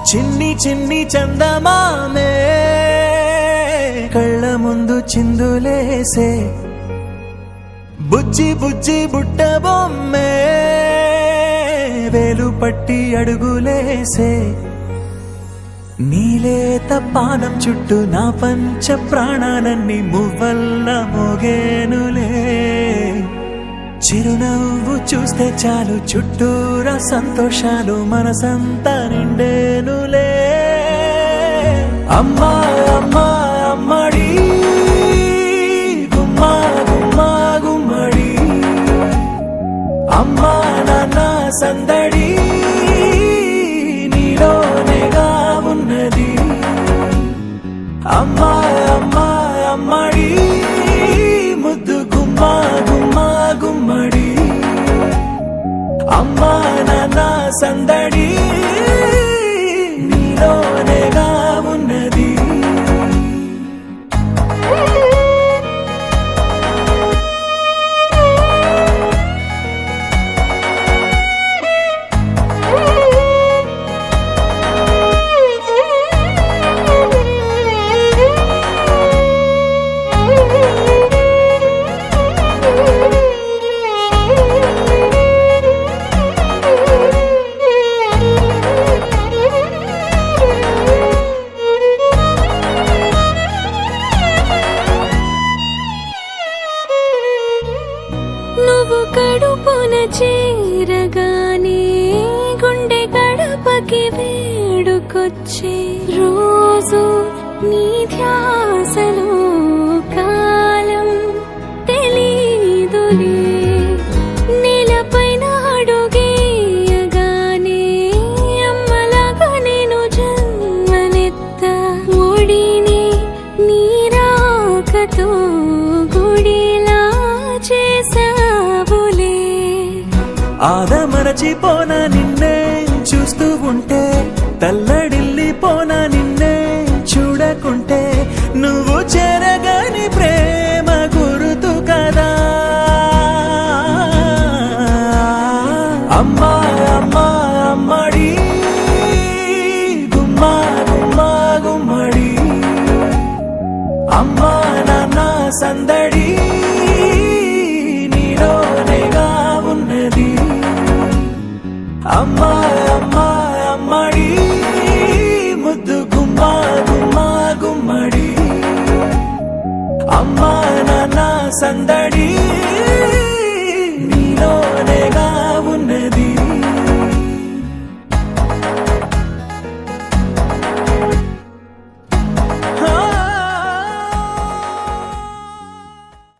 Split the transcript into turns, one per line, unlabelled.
చిన్ని చిన్ని చందమామే కళ్ళ ముందు చిందులేసే బుజ్జి బుజ్జి బుట్ట బొమ్మే వేలు పట్టి అడుగులేసే నీలేత పానం చుట్టూ నా పంచ ప్రాణాలన్నీ మువ్వల్ల మోగేనులే చిరునవ్వు చూస్తే చాలు చుట్టూరా సంతోషాలు మనసంతా నిండేనులే అమ్మా అమ్మా అమ్మడి గుమ్మా గుమ్మా గుమ్మడి అమ్మా నాన్న సందడి నీలోనేగా ఉన్నది అమ్మా అమ్మా అమ్మడి ముద్దు గుమ్మా గుమ్మా గుమ్మడి అమ్మా నాన్న సందడి నీలోనేగా ఉన్నది
నువ్వు కడుపున చేరగానే గుండె గడపకి వేడుకొచ్చే రోజు నీ ధ్యాసలో కాలం తెలీదులే నేలపైన అడుగేయగానే అమ్మలాగా నేను జన్మనెత్త ఒడిని నీ రాకతో గుడిలా చేసావులే
ఆదమరచిపోనా నిన్నే చూస్తూ ఉంటే తల్లడిల్లిపోనా నిన్నే చూడకుంటే నువ్వు చెరగని ప్రేమ గురుతు కదా అమ్మా అమ్మా అమ్మడి గుమ్మా గుమ్మా గుమ్మడి అమ్మా నాన్న సందడి నీలోనేగా ఉన్నది అమ్మా అమ్మా అమ్మడి ముద్దు గుమ్మా గుమ్మా గుమ్మడి అమ్మా నాన్న సందడి